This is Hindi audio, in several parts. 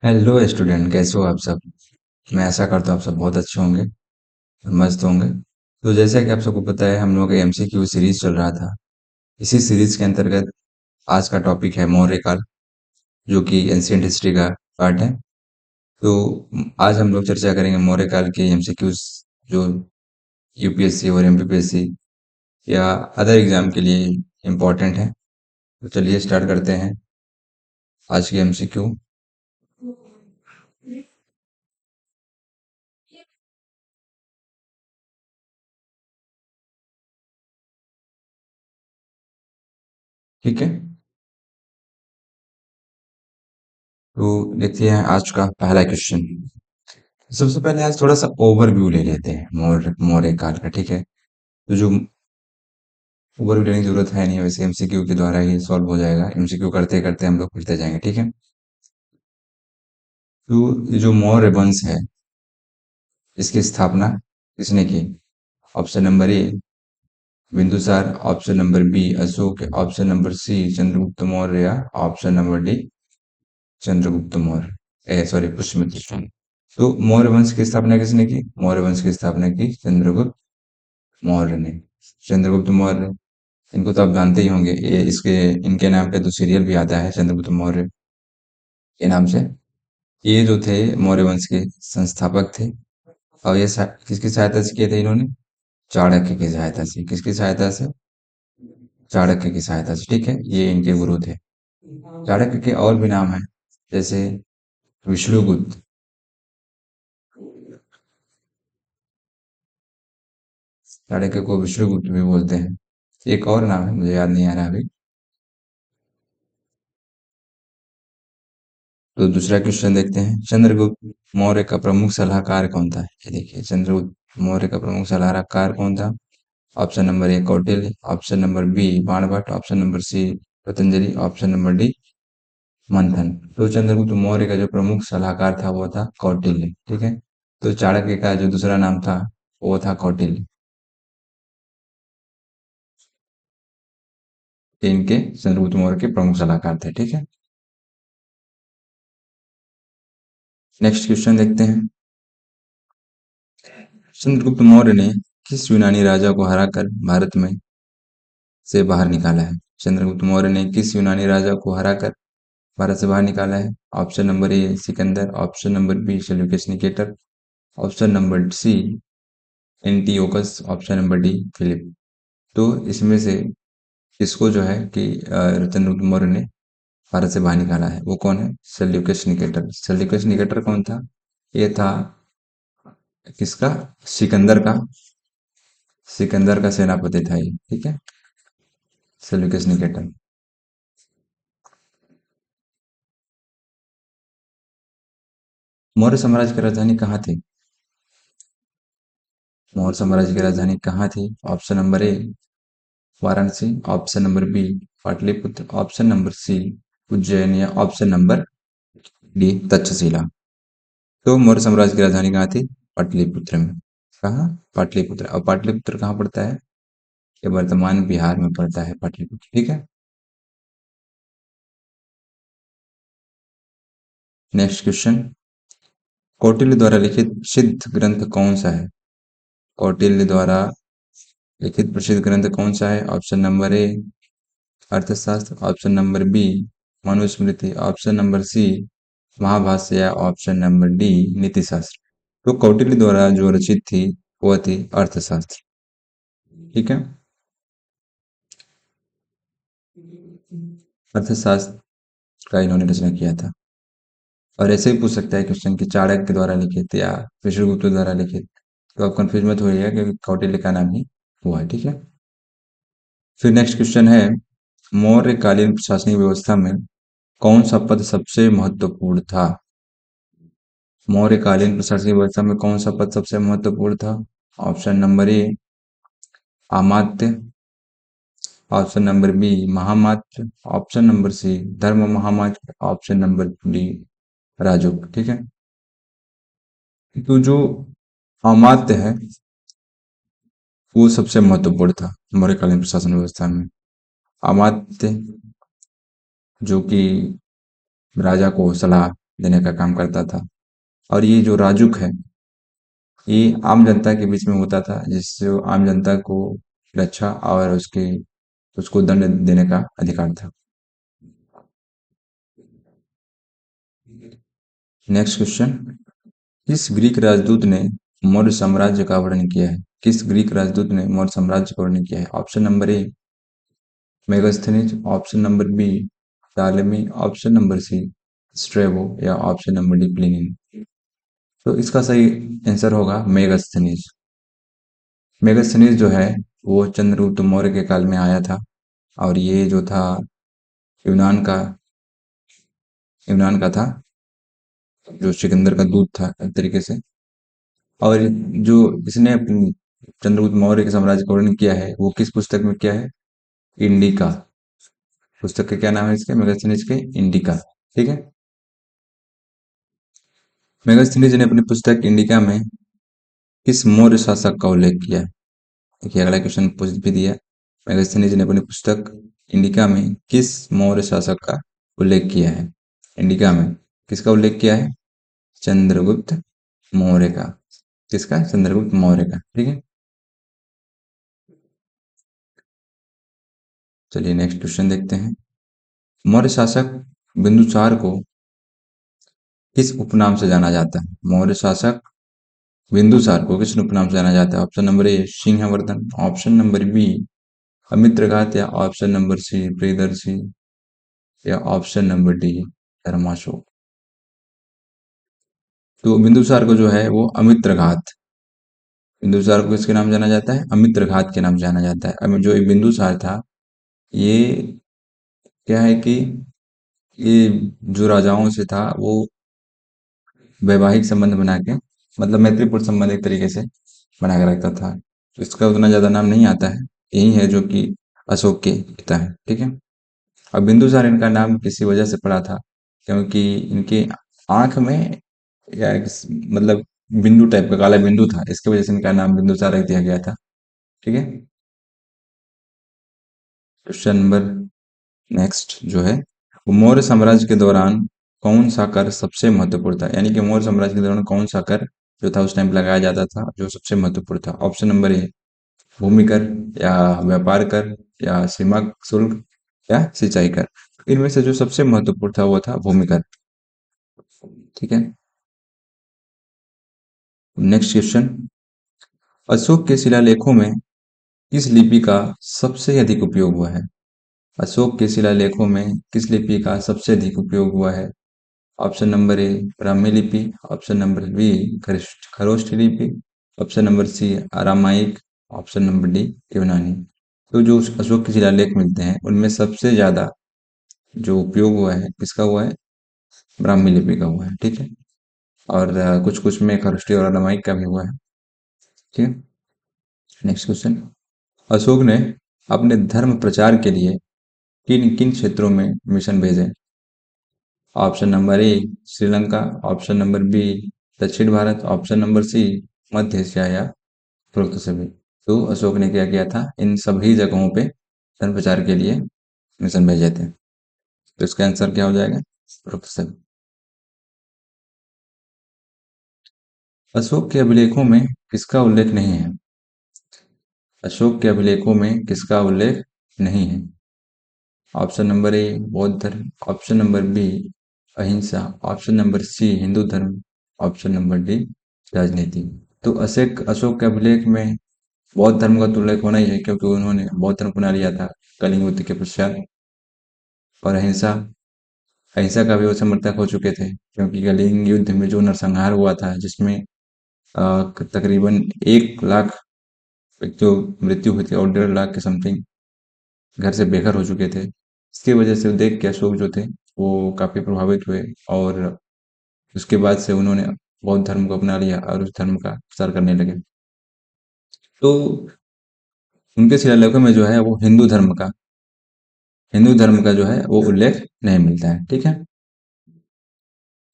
हेलो स्टूडेंट, कैसे हो आप सब। मैं ऐसा करता हूँ आप सब बहुत अच्छे होंगे और मस्त होंगे। तो जैसा कि आप सबको पता है, हम लोग का एमसीक्यू सीरीज चल रहा था। इसी सीरीज के अंतर्गत आज का टॉपिक है मौर्य काल, जो कि एंशियंट हिस्ट्री का पार्ट है। तो आज हम लोग चर्चा करेंगे मौर्य काल के एमसीक्यूज, जो यूपीएससी और एमपीपीएससी या अदर एग्जाम के लिए इम्पोर्टेंट है। तो चलिए स्टार्ट करते हैं आज की एमसीक्यू। ठीक है, तो देखते हैं आज का पहला क्वेश्चन। सबसे पहले आज थोड़ा सा ओवरव्यू ले लेते हैं मौर्य काल का। ठीक है, तो जो ओवरव्यू लेने की जरूरत है नहीं, वैसे एमसीक्यू के द्वारा ही सॉल्व हो जाएगा। एमसीक्यू करते करते हम लोग पढ़ते जाएंगे। ठीक है, तो ये जो मौर्य वंश है, इसकी स्थापना किसने की? Option number A Bindusara, option number B Ashok, option number C Chandragupta Maurya, या option number D Chandragupta Maurya, sorry Pushyamitra. तो मौर्य वंश की स्थापना किसने की? मौर्य वंश की स्थापना की चंद्रगुप्त मौर्य ने। चंद्रगुप्त मौर्य, इनको तो आप जानते ही होंगे। ये इसके इनके नाम पे तो सीरियल भी आता है, चंद्रगुप्त मौर्य के नाम से। ये जो थे मौर्य वंश के संस्थापक थे। और ये किसकी सहायता से किए थे इन्होंने? चाणक्य की सहायता से। किसकी सहायता से? चाणक्य की सहायता से। ठीक है, ये इनके गुरु थे। चाणक्य के और भी नाम हैं, जैसे विष्णुगुप्त। चाणक्य को विष्णुगुप्त भी बोलते हैं। एक और नाम है, मुझे याद नहीं आ रहा अभी। तो दूसरा क्वेश्चन देखते हैं। चंद्रगुप्त मौर्य का प्रमुख सलाहकार कौन था? ये देखिए, चंद्रगुप्त मौर्य का प्रमुख सलाहकार कौन था? Option number A Kautilya, option number B Banabhatta, option number C Patanjali, option number D Manthan. तो चंद्रगुप्त मौर्य का जो प्रमुख सलाहकार था वो था कौटिल्य। ठीक है, तो चाणक्य का जो दूसरा नाम था वो था कौटिल्य। ये इनके चंद्रगुप्त मौर्य के प्रमुख सलाहकार थे। ठीक है, नेक्स्ट क्वेश्चन देखते हैं। चंद्रगुप्त मौर्य ने किस यूनानी राजा को हराकर भारत में से बाहर निकाला है? चंद्रगुप्त मौर्य ने किस यूनानी राजा को हराकर भारत से बाहर निकाला है? Option number A Sikandar, option number B Seleucus Nicator, option number C Antiochus, option number D Philip. तो इसमें से किसको जो है कि चंद्रगुप्त मौर्य ने भारत से बाहर निकाला है? वो कौन है? Seleucus Nicator. सेल्यूकस निकेटर कौन था? ये था किसका? सिकंदर का। सिकंदर का सेनापति था ये। ठीक है, सेल्यूकस निकेटर। मौर्य साम्राज्य की राजधानी कहाँ थी? मौर्य साम्राज्य की राजधानी कहाँ थी? Option number A Varanasi, option number B Pataliputra, option number C Ujjain, या ऑप्शन नंबर डी तक्षशिला। तो मौर्य साम्राज्य की राजधानी कहाँ थी? पाटलिपुत्र में। कहाँ? पाटलिपुत्र। और पाटलिपुत्र कहाँ पड़ता है? ये वर्तमान बिहार में पड़ता है पाटलिपुत्र। ठीक है, नेक्स्ट क्वेश्चन। कौटिल्य द्वारा लिखित प्रसिद्ध ग्रंथ कौन सा है? कौटिल्य द्वारा लिखित प्रसिद्ध ग्रंथ कौन सा है? Option number A Arthashastra, option number B Manusmriti, option number C Mahabhashya, या ऑप्शन नंबर डी नीति शास्त्र। तो कौटिल्य द्वारा जो रचित थी वह थी अर्थशास्त्र। ठीक है, अर्थशास्त्र का इन्होंने रचना किया था। और ऐसे ही पूछ सकता है क्वेश्चन कि चाणक्य द्वारा लिखित या विष्णुगुप्त द्वारा लिखित। तो आप कंफ्यूज मत होइएगा, क्योंकि कौटिल्य का नाम ही हुआ है। ठीक है, फिर नेक्स्ट क्वेश्चन है। मौर्यकालीन प्रशासनिक व्यवस्था में कौन सा पद सबसे महत्वपूर्ण था? मौर्यकालीन प्रशासनिक व्यवस्था में कौन सा पद सबसे महत्वपूर्ण था? ऑप्शन नंबर ए अमात्य, ऑप्शन नंबर बी महामात्र, ऑप्शन नंबर सी धर्म महामात्र, ऑप्शन नंबर डी राजउक। ठीक है, तो जो अमात्य है वो सबसे महत्वपूर्ण था मौर्यकालीन प्रशासन व्यवस्था में। अमात्य जो कि राजा को सलाह देने का काम करता था। और ये जो राजुक है, ये आम जनता के बीच में होता था, जिससे वो आम जनता को रक्षा और उसको दंड देने का अधिकार था। नेक्स्ट क्वेश्चन, किस ग्रीक राजदूत ने मौर्य साम्राज्य का वर्णन किया है? किस ग्रीक राजदूत ने मौर्य साम्राज्य का वर्णन किया है? Option number A Megasthenes, option number B Ptolemy, option number C Strabo, या ऑप्शन नंबर डी प्लिनी। तो इसका सही आंसर होगा मेगास्थनीज। मेगास्थनीज जो है वो चंद्रगुप्त मौर्य के काल में आया था, और ये जो था यूनान का यूनान का था, जो सिकंदर का दूत था एक तरीके से। और जो इसने अपनी चंद्रगुप्त मौर्य के साम्राज्य का वर्णन किया है वो किस पुस्तक में किया है? इंडिका। पुस्तक का क्या नाम है इसके? मेगास्थनीज के इंडिका। ठीक है। मेगास्थनीज ने अपनी पुस्तक इंडिका में किस मौर्य शासक का उल्लेख किया है? देखिए अगला क्वेश्चन पूछ भी दिया। मेगास्थनीज ने अपनी पुस्तक इंडिका में किस मौर्य शासक का उल्लेख किया है? इंडिका में किसका उल्लेख किया है? चंद्रगुप्त मौर्य का। किसका? चंद्रगुप्त मौर्य का। ठीक है। चलिए नेक्स्ट क्वेश्चन देखते हैं। मौर्य शासक बिंदुसार को किस उपनाम से जाना जाता है? मौर्य शासक बिंदुसार को किस उपनाम से जाना जाता है? Option number A Simhavardhan, option number B Amitraghata, या ऑप्शन नंबर सी प्रियदर्शी, या ऑप्शन नंबर डी धर्माशोक। तो बिंदुसार को जो है वो अमित्रघात, बिंदुसार को किसके नाम जाना जाता है? अमित्रघात के नाम जाना जाता है। अब जो ये बिंदुसार था, ये क्या है कि ये जो राजाओं से था वो वैवाहिक संबंध बना के, मतलब मैत्रीपूर्ण संबंध एक तरीके से बना के रखता था। तो इसका उतना ज्यादा नाम नहीं आता है। यही है जो कि अशोक के पिता है। ठीक है। अब बिंदुसार इनका नाम किसी वजह से पड़ा था, क्योंकि इनके आंख में मतलब बिंदु टाइप का काला बिंदु था, इसकी वजह से इनका नाम बिंदुसार रख दिया गया था। ठीक है। क्वेश्चन नंबर नेक्स्ट जो है, वो मौर्य साम्राज्य के दौरान कौन सा कर सबसे महत्वपूर्ण था? यानी कि मौर्य साम्राज्य के दौरान कौन सा कर जो था उस टाइम लगाया जाता था जो सबसे महत्वपूर्ण था? ऑप्शन नंबर ए भूमि कर, या व्यापार कर, या सीमा शुल्क, या सिंचाई कर। इनमें से जो सबसे महत्वपूर्ण था वो था भूमि कर। ठीक है। नेक्स्ट क्वेश्चन, अशोक के शिलालेखों में किस लिपि का सबसे अधिक उपयोग हुआ है? अशोक के शिलालेखों में किस लिपि का सबसे अधिक उपयोग हुआ है? ऑप्शन नंबर ए ब्राह्मी लिपि, ऑप्शन नंबर बी खरोष्ठ लिपि, option number C Aramaic, option number D यूनानी। तो जो अशोक के शिलालेख मिलते हैं उनमें सबसे ज्यादा जो उपयोग हुआ है किसका हुआ है? ब्राह्मी लिपि का हुआ है। ठीक है। और कुछ कुछ में खरोष्ठी और अरामाइक का भी हुआ है। ठीक है। नेक्स्ट क्वेश्चन, अशोक ने अपने धर्म प्रचार के लिए किन किन क्षेत्रों में मिशन भेजे? Option number A Sri Lanka, option number B दक्षिण भारत, ऑप्शन नंबर सी मध्य एशिया, या उपरोक्त सभी। तो अशोक ने क्या किया था? इन सभी जगहों पे धर्म प्रचार के लिए मिशन भेजे थे। तो इसका आंसर क्या हो जाएगा? उपरोक्त सभी। अशोक के अभिलेखों में किसका उल्लेख नहीं है? अशोक के अभिलेखों में किसका उल्लेख नहीं है? ऑप्शन नंबर ए बौद्ध धर्म, ऑप्शन नंबर बी अहिंसा, ऑप्शन नंबर सी हिंदू धर्म, ऑप्शन नंबर डी राजनीति। तो अशोक के अभिलेख में बौद्ध धर्म का तो उल्लेख होना ही है, क्योंकि उन्होंने बौद्ध धर्म अपना लिया था कलिंग युद्ध के पश्चात। और अहिंसा अहिंसा का भी वो समर्थक हो चुके थे, क्योंकि कलिंग युद्ध में जो नरसंहार हुआ था, जिसमें तकरीबन 1 लाख व्यक्तियों की मृत्यु हुई थी और 1.5 लाख के समथिंग घर से बेघर हो चुके थे। इसकी वजह से देख के अशोक जो थे वो काफी प्रभावित हुए, और उसके बाद से उन्होंने बौद्ध धर्म को अपना लिया और उस धर्म का प्रचार करने लगे। तो उनके शिलालेखों में जो है वो हिंदू धर्म का जो है वो उल्लेख नहीं मिलता है। ठीक है।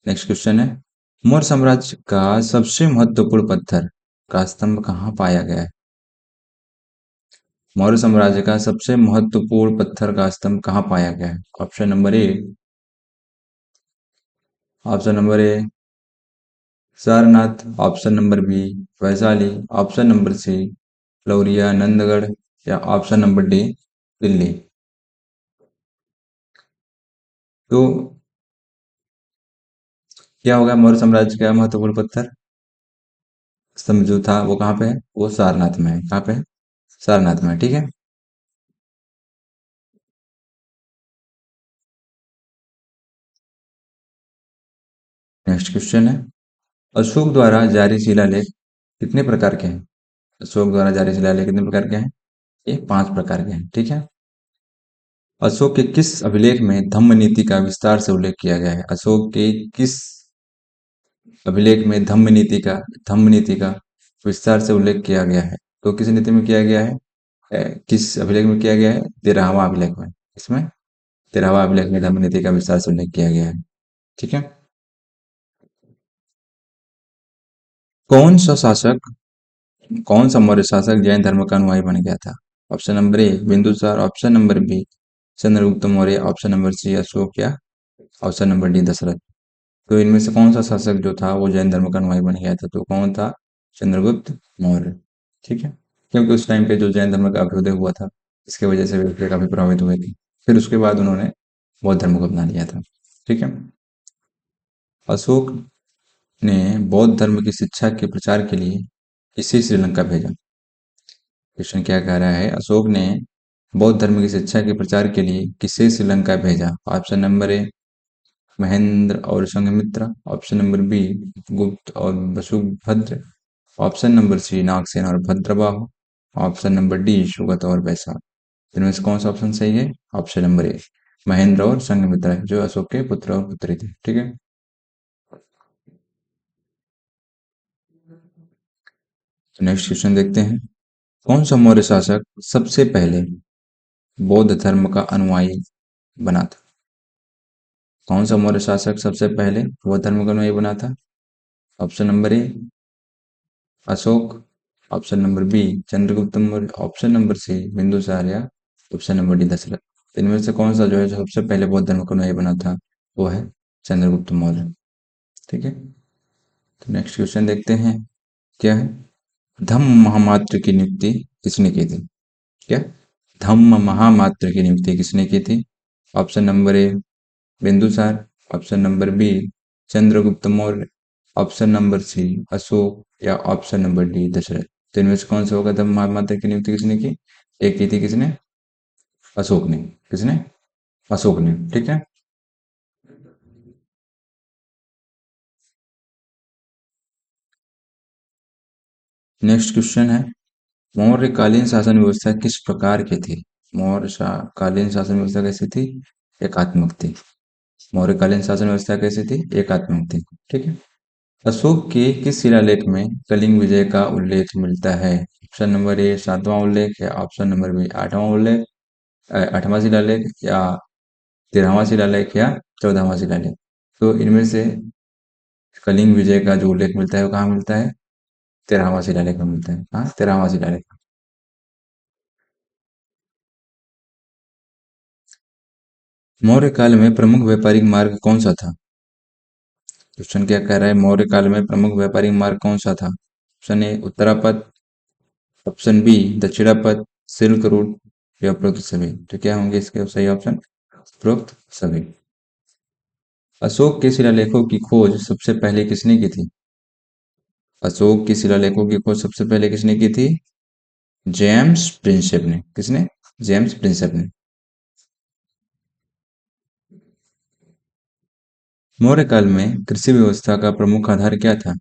नेक्स्ट क्वेश्चन है, मौर्य साम्राज्य का सबसे महत्वपूर्ण पत्थर का स्तंभ कहाँ पाया गया है? मौर्य साम्राज्य का सबसे महत्वपूर्ण पत्थर का स्तंभ कहाँ पाया गया है? Option number A option number A Sarnath, option number B Vaishali, option number C Lauriya Nandgarh या ऑप्शन नंबर डी दिल्ली। तो क्या होगा मौर्य साम्राज्य का महत्वपूर्ण पत्थर स्तंभ जो था वो कहाँ पे है? वो सारनाथ में है। कहाँ पे है? सारनाथ में है, ठीक है। नेक्स्ट क्वेश्चन है, अशोक द्वारा जारी शिलालेख कितने प्रकार के हैं? अशोक द्वारा जारी शिलालेख कितने प्रकार के हैं? ये 5 प्रकार के हैं, ठीक है। अशोक के किस अभिलेख में धम्म नीति का विस्तार से उल्लेख किया गया है? अशोक के किस अभिलेख में धम्म नीति का विस्तार से उल्लेख किया गया है? तो किस नीति में किया गया है? किस अभिलेख में किया गया है? 13वां अभिलेख में। इसमें 13वां अभिलेख में धम्म नीति का विस्तार से उल्लेख किया गया है, ठीक है। कौन सा शासक कौन सा मौर्य शासक जैन धर्म का अनुयायी बन गया था? Option number A Bindusara, option number B Chandragupta Maurya, option number C Ashoka या ऑप्शन नंबर डी दशरथ। तो इनमें से कौन सा शासक जो था वो जैन धर्म का अनुयायी बन गया था? तो कौन था? चंद्रगुप्त मौर्य, ठीक है। क्योंकि उस टाइम पे जो जैन धर्म का अभ्युदय हुआ था, इसके वजह से वे काफी प्रभावित हुए थे। फिर उसके बाद उन्होंने बौद्ध धर्म को अपना लिया था, ठीक है। अशोक ने बौद्ध धर्म की शिक्षा के प्रचार के लिए किसे श्रीलंका भेजा? क्वेश्चन क्या कह रहा है, अशोक ने बौद्ध धर्म की शिक्षा के प्रचार के लिए किसे श्रीलंका भेजा? ऑप्शन नंबर ए महेंद्र और Sanghamitra, option number B Gupta और Vasubhadra, option number C Nagasena और Bhadrabahu, option number D Sugata और बैसाख। इनमें से कौन सा ऑप्शन सही है? ऑप्शन नंबर ए महेंद्र और संघमित्रा, जो अशोक के पुत्र और पुत्री थे, ठीक है। तो नेक्स्ट क्वेश्चन देखते हैं, कौन सा मौर्य शासक सबसे पहले बौद्ध धर्म का अनुयायी बना था? कौन सा मौर्य शासक सबसे पहले बौद्ध धर्म का अनुयायी बना था? Option number A Ashoka, option number B Chandragupta Maurya, option number C Bindusara या ऑप्शन नंबर डी दशरथ। इनमें से कौन सा जो है जो सबसे पहले बौद्ध धर्म का अनुयायी बना था? वो है चंद्रगुप्त मौर्य, ठीक है। तो नेक्स्ट क्वेश्चन देखते हैं, क्या है, धम्म महामात्र की नियुक्ति किसने की थी? क्या? धम्म महामात्र की नियुक्ति किसने की थी? Option number A Bindusara, option number B Chandragupta Maurya, option number C Ashoka या ऑप्शन नंबर डी दशरथ। तो इनमें से कौन सा होगा? धम्म महामात्र की नियुक्ति किसने की? एक की थी किसने? अशोक ने। किसने? अशोक ने, ठीक है। नेक्स्ट क्वेश्चन है, मौर्यकालीन शासन व्यवस्था किस प्रकार की थी? कालीन शासन व्यवस्था कैसी थी? एकात्मक थी। मौर्यकालीन शासन व्यवस्था कैसी थी? एकात्मक थी, ठीक है। अशोक के किस शिलालेख में कलिंग विजय का उल्लेख मिलता है? ऑप्शन नंबर ए 7वां उल्लेख या ऑप्शन नंबर बी 8वां उल्लेख, 8वां शिलालेख या 13वां शिलालेख या 14वां शिलालेख। तो इनमें से कलिंग विजय का जो उल्लेख मिलता है वो कहाँ मिलता है? 13वां शिलालेख में मिलता है। हाँ, 13वां शिलालेख। मौर्य काल में प्रमुख व्यापारिक मार्ग कौन सा था? क्वेश्चन क्या कह रहा है, मौर्य काल में प्रमुख व्यापारिक मार्ग कौन सा था? Option A Uttarapatha, option B Dakshinapatha, silk route या उपरोक्त सभी। तो क्या होंगे इसके सही ऑप्शन? उपरोक्त सभी। अशोक के शिलालेखों की खोज सबसे पहले किसने की थी? अशोक के शिलालेखों की खोज सबसे पहले किसने की थी? जेम्स प्रिंसेप ने। किसने? जेम्स प्रिंसेप ने। मौर्य काल में कृषि व्यवस्था का प्रमुख आधार क्या था?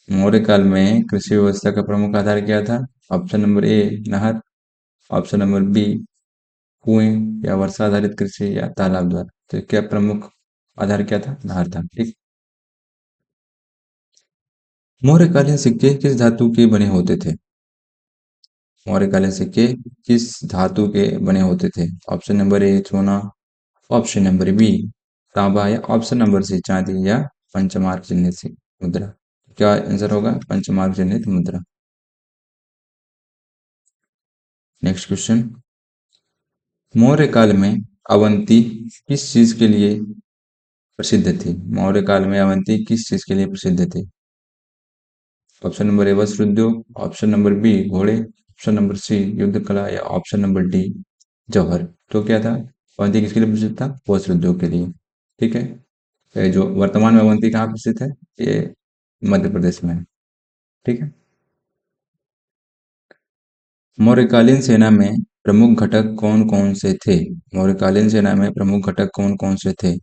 मौर्य काल में कृषि व्यवस्था का प्रमुख आधार क्या था? ऑप्शन नंबर ए नहर, ऑप्शन नंबर बी कुएं या वर्षा आधारित कृषि या तालाब द्वारा। तो क्या प्रमुख आधार क्या था? नहर था, ठीक। मौर्यकालीन सिक्के किस धातु के बने होते थे? मौर्यकालीन सिक्के किस धातु के बने होते थे? ऑप्शन नंबर ए सोना, ऑप्शन नंबर बी तांबा या ऑप्शन नंबर सी चांदी या पंचमार्क चिन्हित मुद्रा। क्या आंसर होगा? पंचमार्क चिन्हित मुद्रा। नेक्स्ट क्वेश्चन, मौर्य काल में अवंती किस चीज के लिए प्रसिद्ध थी? मौर्य काल में अवंती किस चीज के लिए प्रसिद्ध थी? ऑप्शन नंबर ए वस्त्र उद्योग, ऑप्शन नंबर बी घोड़े, ऑप्शन नंबर सी युद्ध कला, या ऑप्शन नंबर डी जौहर। तो क्या था? अवंती किसके लिए प्रसिद्ध था? वस्त्र उद्योग के लिए। ठीक है। ये जो वर्तमान में अवंती कहाँ प्रसिद्ध है? ये मध्य प्रदेश में है। ठीक है। मौर्यकालीन सेना में प्रमुख घटक कौन कौन से थे? मौर्यकालीन सेना में प्रमुख घटक कौन कौन से थे?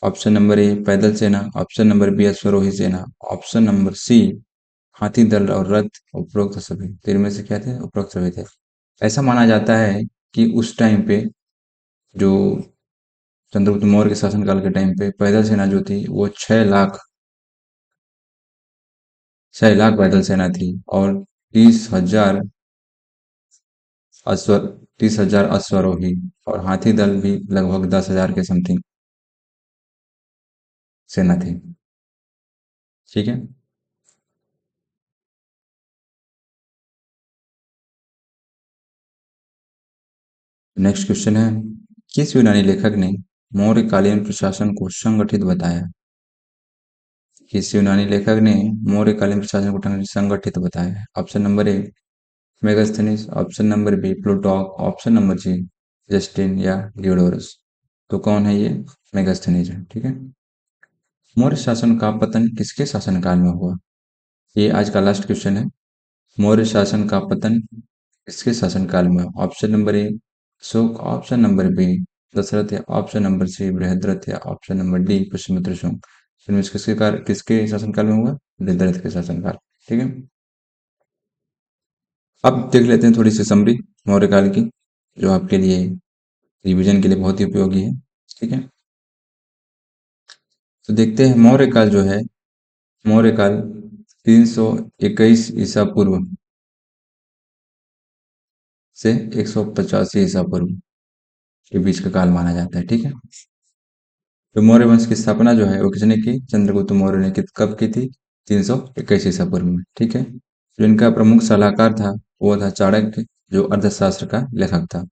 ऑप्शन नंबर ए पैदल सेना, ऑप्शन नंबर बी अश्वरोही सेना, ऑप्शन नंबर सी हाथी दल और रथ, उपरोक्त सभी। तो इनमें से क्या थे? उपरोक्त सभी थे। ऐसा माना जाता है कि उस टाइम पे जो चंद्रगुप्त मौर्य के शासनकाल के टाइम पे पैदल सेना जो थी वो 6 लाख पैदल सेना थी, और 30,000 अश्व 30,000 अश्वरोही, और हाथी दल भी लगभग 10,000 के समथिंग सेना थी। ठीक है। नेक्स्ट क्वेश्चन है, किस यूनानी लेखक ने मौर्यकालीन प्रशासन को संगठित बताया? किस यूनानी लेखक ने मौर्यकालीन प्रशासन को संगठित बताया है? Option number A Megasthenes, option number B Plutarch, option number C Justin, या डियोडोरस। तो कौन है ये? मेगास्थनीज है। ठीक है। मौर्य शासन का पतन किसके शासनकाल में हुआ? ये आज का लास्ट क्वेश्चन है। मौर्य शासन का पतन किसके शासनकाल में हुआ? Option number A Ashoka, option number B Dasharatha, या ऑप्शन नंबर सी बृहद्रथ, या option number D Pushyamitra Shunga. इनमें से किसके शासनकाल में हुआ? बृहद्रथ के शासनकाल। ठीक है। अब देख लेते हैं थोड़ी सी समरी मौर्य काल की, जो आपके लिए रिवीजन के लिए बहुत ही उपयोगी है। ठीक है। तो देखते हैं मौर्य काल जो है, मौर्य काल 321 ईसा पूर्व से 185 ईसा पूर्व के बीच का काल माना जाता है। ठीक है। तो मौर्य वंश की स्थापना जो है वो किसने की? चंद्रगुप्त मौर्य ने कब की थी? 321 ईसा पूर्व में। ठीक है। जो इनका प्रमुख सलाहकार था वो था चाणक्य, जो अर्थशास्त्र का लेखक था।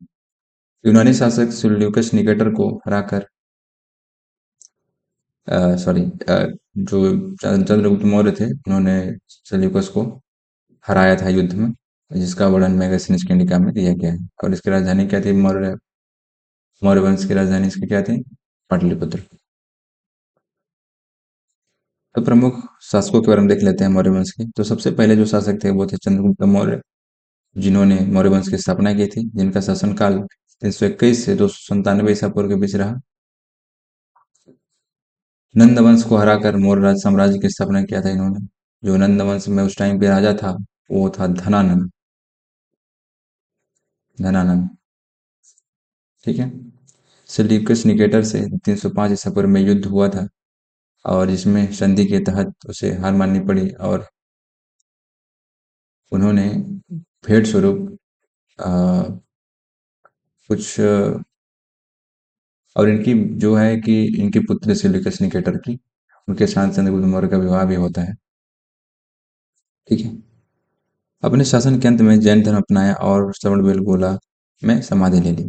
यूनानी शासक सिल्यूकस निकेटर को हराकर, सॉरी, जो चंद्रगुप्त मौर्य थे उन्होंने सेल्यूकस को हराया था युद्ध में, जिसका वर्णन मेगास्थनीज की टीका में दिया गया है। और इसकी राजधानी क्या थी? मौर्य मौर्य वंश की राजधानी इसकी क्या थी? पाटलिपुत्र। तो प्रमुख शासकों के बारे में देख लेते हैं मौर्य वंश के। तो सबसे पहले जो शासक थे वो थे चंद्रगुप्त मौर्य, जिन्होंने मौर्य वंश की स्थापना की थी, जिनका शासनकाल 321 से 297 ईसा पूर्व के बीच रहा। नंद वंश को हराकर मौर्य राज साम्राज्य की स्थापना किया था इन्होंने। जो नंद वंश में उस टाइम पे राजा था वो था धनानंद। धनानंद। ठीक है। सेल्यूकस निकेटर से 305 ईसा पूर्व में युद्ध हुआ था, और जिसमें संधि के तहत उसे हार माननी पड़ी, और उन्होंने भेंट स्वरूप अ, कुछ और इनकी जो है कि इनकी पुत्री सेल्यूकस निकेटर की, उनके साथ चंद्रगुप्त मौर्य का विवाह भी होता है। ठीक है। अपने शासन के अंत में जैन धर्म अपनाया और श्रवणबेलगोला में समाधि ले ली।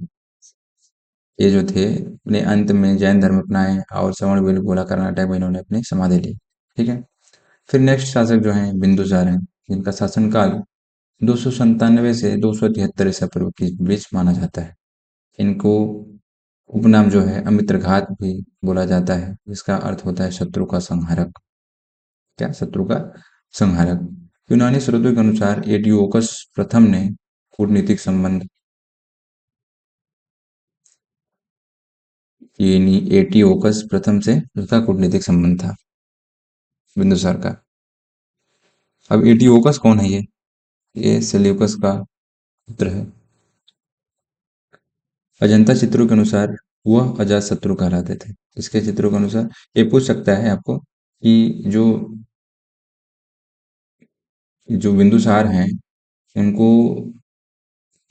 ये जो थे अपने अंत में जैन धर्म अपनाए और श्रवणबेलगोला कर्नाटक में इन्होंने अपनी समाधि ली। ठीक है। फिर नेक्स्ट शासक जो हैं बिंदुसार हैं, जिनका शासनकाल 297 से 273 ईसा पूर्व के बीच माना जाता है। इनको उपनाम जो है अमित्रघात भी बोला जाता है, जिसका अर्थ होता है शत्रु का संहारक। क्या? शत्रु का संहारक। यूनानी स्रोतों के अनुसार एटियोकस प्रथम ने कूटनीतिक संबंध, ये एटियोकस प्रथम से उसका कूटनीतिक संबंध था बिंदुसार का। अब एटियोकस कौन है? ये सेल्यूकस का पुत्र है। अजंता चित्रों के अनुसार वह अजातशत्रु कहलाते थे। इसके चित्रों के अनुसार ये पूछ सकता है आपको कि जो जो बिंदुसार हैं उनको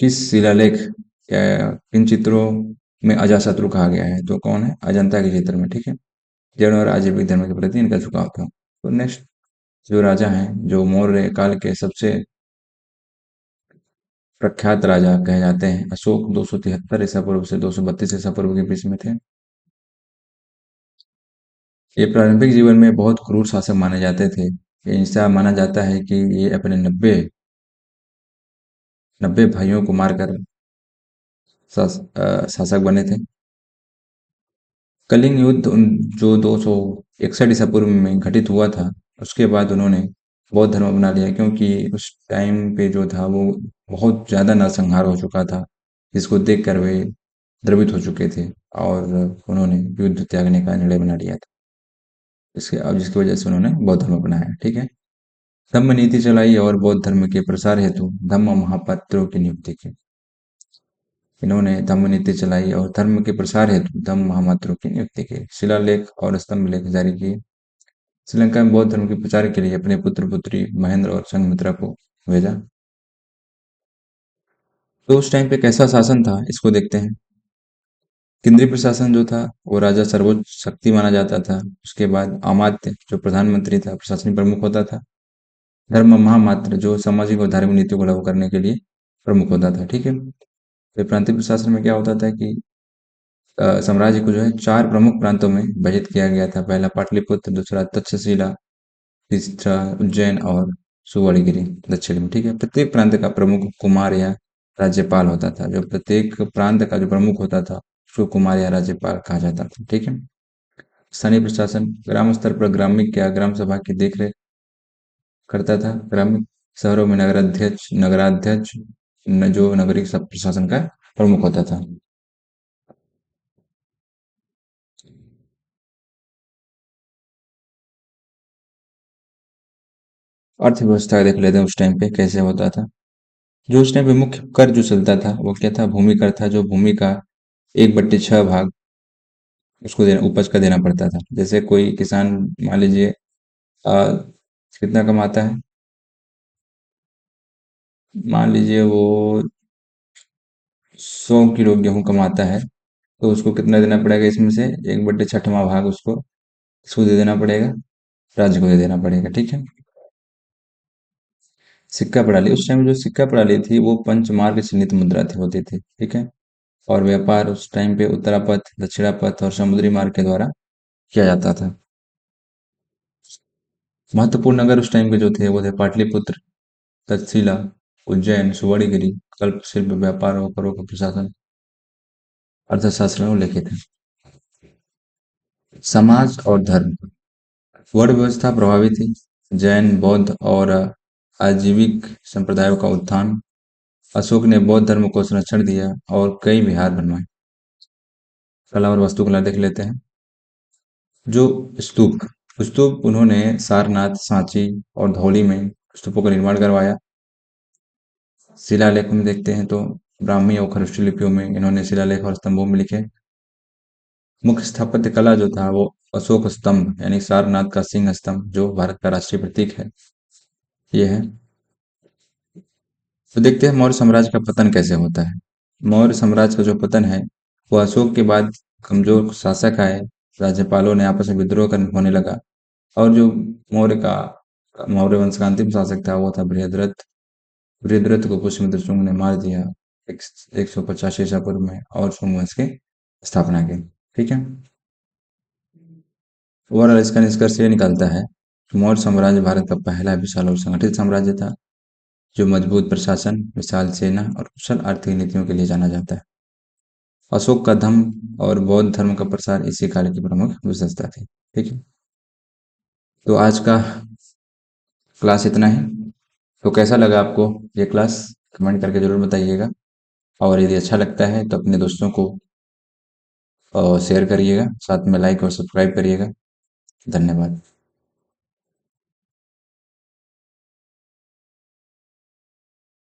किस शिलालेख या किन चित्रों में अजातशत्रु कहा गया है? तो कौन है? अजंता के चित्र में। ठीक है। जैन और आजीविक धर्म के प्रति इनका झुकाव था। तो नेक्स्ट जो राजा हैं, जो मौर्य काल के सबसे प्रख्यात राजा कहे जाते हैं, अशोक 273 ईसा पूर्व से 232 ईसा पूर्व के बीच में थे। ये प्रारंभिक जीवन में बहुत क्रूर शासक माने जाते थे। ऐसा माना जाता है कि ये अपने नब्बे नब्बे भाइयों को मारकर शासक बने थे। कलिंग युद्ध जो 261 ईसा पूर्व में घटित हुआ था, उसके बाद उन्होंने बौद्ध धर्म अपना लिया, क्योंकि उस टाइम पे जो था वो बहुत ज़्यादा नरसंहार हो चुका था, जिसको देखकर वे द्रवित हो चुके थे और उन्होंने युद्ध त्यागने का निर्णय बना लिया था। इसके अब जिसकी वजह से उन्होंने बौद्ध धर्म अपनाया। ठीक है। धम्म नीति चलाई और बौद्ध धर्म के प्रसार हेतु धम्म महापात्रों की नियुक्ति की। इन्होंने धम्म नीति चलाई और धर्म के प्रसार हेतु धम्म महापात्रों की नियुक्ति की। शिलालेख और स्तंभ लेख जारी किए। श्रीलंका में बौद्ध धर्म के प्रचार के लिए अपने पुत्र पुत्री महेंद्र और संघमित्रा को भेजा। तो उस टाइम पे कैसा शासन था, इसको देखते हैं। केंद्रीय प्रशासन जो था वो राजा सर्वोच्च शक्ति माना जाता था। उसके बाद अमात्य जो प्रधानमंत्री था, प्रशासनिक प्रमुख होता था। धर्म महामात्र जो सामाजिक और धार्मिक नीतियों को लागू करने के लिए प्रमुख होता था। ठीक है। तो प्रांतीय प्रशासन में क्या होता था कि साम्राज्य को जो है चार प्रमुख प्रांतों में विभाजित किया गया था। पहला पाटलिपुत्र, दूसरा तक्षशिला, तीसरा उज्जैन और सुवर्णगिरी दक्षिण में। ठीक है। प्रत्येक प्रांत का प्रमुख कुमार या राज्यपाल होता था। जो प्रत्येक प्रांत का जो प्रमुख होता था उसको कुमार या राज्यपाल कहा जाता था। ठीक है। स्थानीय प्रशासन ग्राम स्तर पर ग्रामीण या ग्राम सभा की देखरेख करता था। ग्रामीण शहरों में नगराध्यक्ष नगराध्यक्ष जो नगरीय सब प्रशासन का प्रमुख होता था। अर्थव्यवस्था देख लेते हैं उस टाइम पे कैसे होता था। जो उस टाइम पे मुख्य कर जो चलता था वो क्या था, भूमि कर था। जो भूमि का 1/6 भाग उसको देना, उपज का देना पड़ता था। जैसे कोई किसान मान लीजिए कितना कमाता है, मान लीजिए वो 100 किलो गेहूं कमाता है, तो उसको कितना देना पड़ेगा, इसमें से 1/6वां भाग उसको इसको दे देना पड़ेगा, राज्य को दे देना पड़ेगा। ठीक है। सिक्का प्रणाली उस टाइम जो सिक्का प्रणाली थी वो पंचमार्ग चिन्हित मुद्रा थी होती थी। ठीक है। और व्यापार उस टाइम पे उत्तरापथ, दक्षिणापथ और समुद्री मार्ग के द्वारा किया जाता था। महत्वपूर्ण नगर उस टाइम के जो थे वो थे पाटलिपुत्र, तक्षशिला, उज्जैन, सुवर्णगिरी। कल्प शिल्प, व्यापार और करों का प्रशासन, अर्थशास्त्र में उल्लेखित है। समाज और धर्म, वर्ण व्यवस्था प्रभावी थी। जैन, बौद्ध और आजीविक संप्रदायों का उत्थान। अशोक ने बौद्ध धर्म को संरक्षण दिया और कई विहार बनवाए। कला और वास्तुकला देख लेते हैं। जो स्तूप स्तूप उन्होंने सारनाथ, सांची और धौली में स्तूपों का निर्माण करवाया। शिलालेख में देखते हैं तो ब्राह्मी और खरुष्ट लिपियों में इन्होंने शिलालेख और स्तंभों में लिखे। मुख्य स्थापत्य कला जो था वो अशोक स्तंभ यानी सारनाथ का सिंह स्तंभ जो भारत का राष्ट्रीय प्रतीक है, ये है। तो देखते हैं मौर्य साम्राज्य का पतन कैसे होता है। मौर्य साम्राज्य का जो पतन है वो अशोक के बाद कमजोर शासक आए, राज्यपालों ने आपस में विद्रोह कर होने लगा। और जो मौर्य का मौर्य वंश का अंतिम शासक था वो था बृहद्रथ। बृहद्रथ को पुष्यमित्र शुंग ने मार दिया 185 ईसा पूर्व में और शुंग वंश की स्थापना की। ठीक है। ओवरऑल इसका निष्कर्ष ये निकलता है कि मौर्य साम्राज्य भारत का पहला विशाल और संगठित साम्राज्य था, जो मजबूत प्रशासन, विशाल सेना और कुशल आर्थिक नीतियों के लिए जाना जाता है। अशोक का धम्म और बौद्ध धर्म का प्रसार इसी काल की प्रमुख विशेषता थी। ठीक है। तो आज का क्लास इतना ही। तो कैसा लगा आपको ये क्लास, कमेंट करके जरूर बताइएगा। और यदि अच्छा लगता है तो अपने दोस्तों को शेयर करिएगा, साथ में लाइक और सब्सक्राइब करिएगा। धन्यवाद।